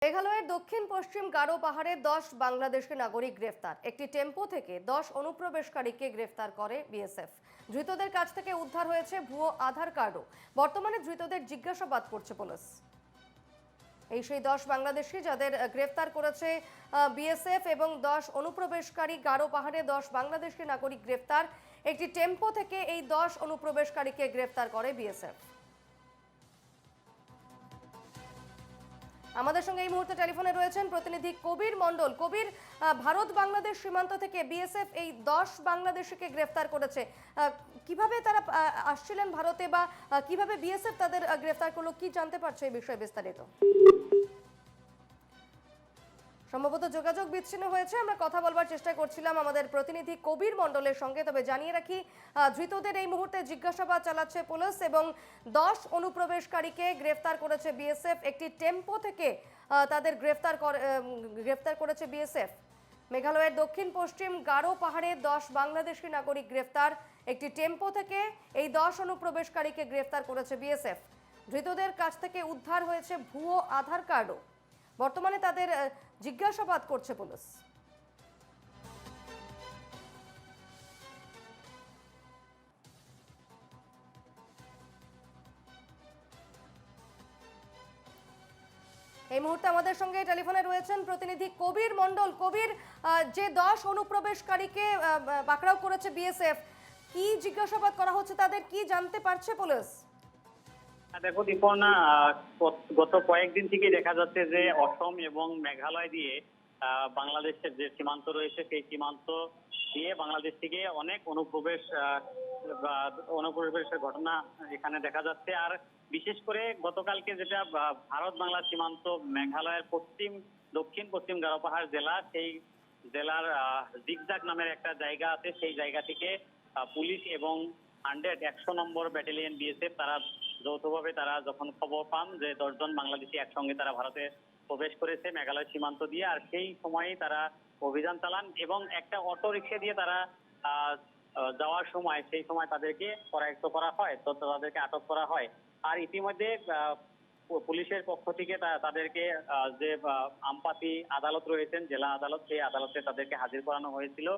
মেঘালয়ের দক্ষিণ পশ্চিম গারো পাহাড়ে 10 বাংলাদেশি নাগরিক গ্রেফতার। একটি টেম্পো থেকে 10 অনুপ্রবেশকারীকে গ্রেফতার করে বিএসএফ। ধৃতদের কাছ থেকে উদ্ধার হয়েছে ভুয়ো আধার কার্ডও। বর্তমানে ধৃতদের জিজ্ঞাসাবাদ করছে পুলিশ। এই সেই 10 বাংলাদেশি যাদের গ্রেফতার করেছে বিএসএফ এবং 10 অনুপ্রবেশকারী। গারো পাহাড়ে 10 বাংলাদেশি নাগরিক গ্রেফতার। একটি টেম্পো থেকে এই 10 অনুপ্রবেশকারীকে গ্রেফতার করে বিএসএফ। আমাদের সঙ্গে এই মুহূর্তে টেলিফোনে রয়েছেন প্রতিনিধি কবির মণ্ডল। কবির, ভারত বাংলাদেশ সীমান্ত থেকে বিএসএফ এই 10 বাংলাদেশিকে গ্রেফতার করেছে। কিভাবে তারা আসছিলেন ভারতে, বা কিভাবে বিএসএফ তাদের গ্রেফতার করলো, কি জানতে পারছো এই বিষয়ে বিস্তারিত? সম্ভবত যোগাযোগ বিচ্ছিন্ন হয়েছে। আমরা কথা বলবার চেষ্টা করছিলাম আমাদের প্রতিনিধি কবির মণ্ডলের সঙ্গে। তবে জানিয়ে রাখি, ধৃতদের এই মুহূর্তে জিজ্ঞাসাবাদ চালাচ্ছে পুলিশ এবং 10 অনুপ্রবেশকারীকে গ্রেফতার করেছে বিএসএফ। একটি টেম্পো থেকে তাদের গ্রেফতার করেছে বিএসএফ। মেঘালয়ের দক্ষিণ পশ্চিম গারো পাহাড়ে 10 বাংলাদেশি নাগরিক গ্রেফতার। একটি টেম্পো থেকে এই 10 অনুপ্রবেশকারীকে গ্রেফতার করেছে বিএসএফ। ধৃতদের কাছ থেকে উদ্ধার হয়েছে ভুয়ো আধার কার্ডও। বর্তমানে তাদের জিজ্ঞাসাবাদ করছে পুলিশ। এই মুহূর্তে আমাদের সঙ্গে টেলিফোনে রয়েছেন প্রতিনিধি কবির মণ্ডল। কবির, যে 10 অনুপ্রবেশকারীকে পাকড়াও করেছে বিএসএফ, কি জিজ্ঞাসাবাদ করা হচ্ছে তাদের, কি জানতে পারছে পুলিশ? দেখো দীপর্ণা, গত কয়েকদিন থেকে দেখা যাচ্ছে যে অসম এবং মেঘালয় দিয়ে বাংলাদেশের যে সীমান্ত রয়েছে সেই সীমান্ত দিয়ে বাংলাদেশ থেকে অনেক অনুপ্রবেশের ঘটনা এখানে দেখা যাচ্ছে। আর বিশেষ করে গতকালকে যেটা ভারত বাংলা সীমান্ত মেঘালয়ের দক্ষিণ পশ্চিম গারো পাহাড় জেলা, সেই জেলার জিগজাগ নামের একটা জায়গা আছে। সেই জায়গা থেকে পুলিশ এবং 100 নম্বর ব্যাটালিয়ন বিএসএফ তারা যৌথভাবে যখন খবর পান যে 10 জন বাংলাদেশি একসঙ্গে তারা ভারতে প্রবেশ করেছে মেঘালয় সীমান্ত দিয়ে, আর সেই সময়ই তারা অভিযান চালান এবং একটা অটো রিক্সা দিয়ে তারা যাওয়ার সময় সেই সময় তাদেরকে করায়ত্ত করা হয়, তো তাদেরকে আটক করা হয়। আর ইতিমধ্যে পুলিশের পক্ষ থেকে তাদেরকে যে আমপাতি আদালত রয়েছেন, জেলা আদালত, সেই আদালতে তাদেরকে হাজির করানো হয়েছিল।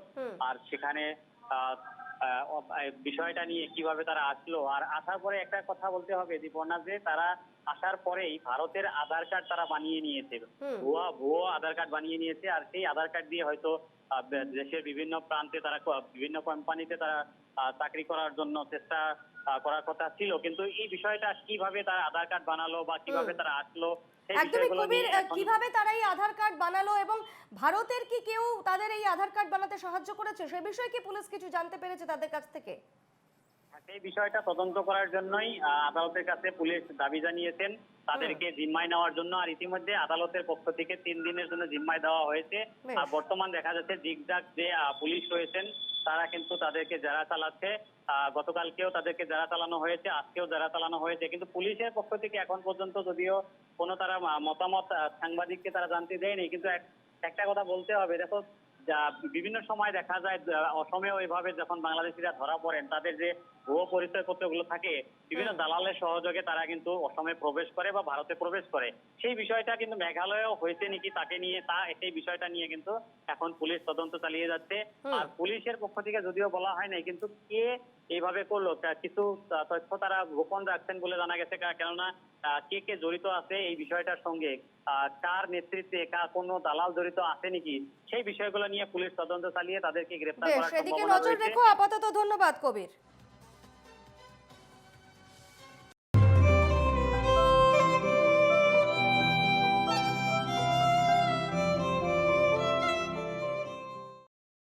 আর সেখানে বিষয়টা নিয়ে কিভাবে তারা আসলো, আর আসার পরে একটা কথা বলতে হবে দীপর্ণা, যে তারা আসার পরেই ভারতের আধার কার্ড তারা বানিয়ে নিয়েছে, ভুয়ো আধার কার্ড বানিয়ে নিয়েছে। আর সেই আধার কার্ড দিয়ে হয়তো দেশের বিভিন্ন প্রান্তে তারা বিভিন্ন কোম্পানিতে তারা চাকরি করার জন্য চেষ্টা করার কথা ছিল। কিন্তু এই বিষয়টা কিভাবে তারা আধার কার্ড বানালো বা কিভাবে তারা আসলো, একদমই কবির, কিভাবে তারা এই আধার কার্ড বানালো এবং ভারতের কি কেউ তাদের এই আধার কার্ড বানাতে সাহায্য করেছে, সে বিষয়ে কি পুলিশ কিছু জানতে পেরেছে তাদের কাছ থেকে? সেই বিষয়টা তদন্ত করার জন্যই আদালতের কাছে পুলিশ দাবি জানিয়েছেন তাদেরকে জিম্মায় নেওয়ার জন্য। আর ইতিমধ্যে আদালতের পক্ষ থেকে 3 দিনের জন্য জিম্মায় দেওয়া হয়েছে। আর বর্তমান দেখা যাচ্ছে জিগজাগ যে পুলিশ রয়েছেন তারা কিন্তু তাদেরকে জেরা চালাচ্ছে। গতকালকেও তাদেরকে জেরা চালানো হয়েছে, আজকেও জেরা চালানো হয়েছে। কিন্তু পুলিশের পক্ষ থেকে এখন পর্যন্ত যদিও কোনো তারা মতামত সাংবাদিককে তারা জানতে দেয়নি। কিন্তু একটা কথা বলতে হবে, দেখো বিভিন্ন সময় দেখা যায় অসমেও এভাবে যখন বাংলাদেশিরা ধরা পড়েন, তাদের যে ভুয়ো পরিচয় পত্রগুলো থাকে বিভিন্ন দালালের সহযোগে তারা কিন্তু অসমে প্রবেশ করে বা ভারতে প্রবেশ করে। সেই বিষয়টা কিন্তু মেঘালয়েও হয়েছে নাকি তাকে নিয়ে সেই বিষয়টা নিয়ে কিন্তু এখন পুলিশ তদন্ত চালিয়ে যাচ্ছে। আর পুলিশের পক্ষ থেকে যদিও বলা হয় নাই, কিন্তু কে এইভাবে করলো কিছু তথ্য তারা গোপন রাখছেন বলে জানা গেছে। কেননা কে কে জড়িত আছে এই বিষয়টার সঙ্গে, কার নেতৃত্বে কোনো দালাল জড়িত আছে নাকি, সেই বিষয়গুলো নিয়ে পুলিশ তদন্ত চালিয়ে তাদেরকে গ্রেফতার করার সম্ভাবনা রয়েছে। সেদিকে নজর রেখো। আপাতত ধন্যবাদ কবির।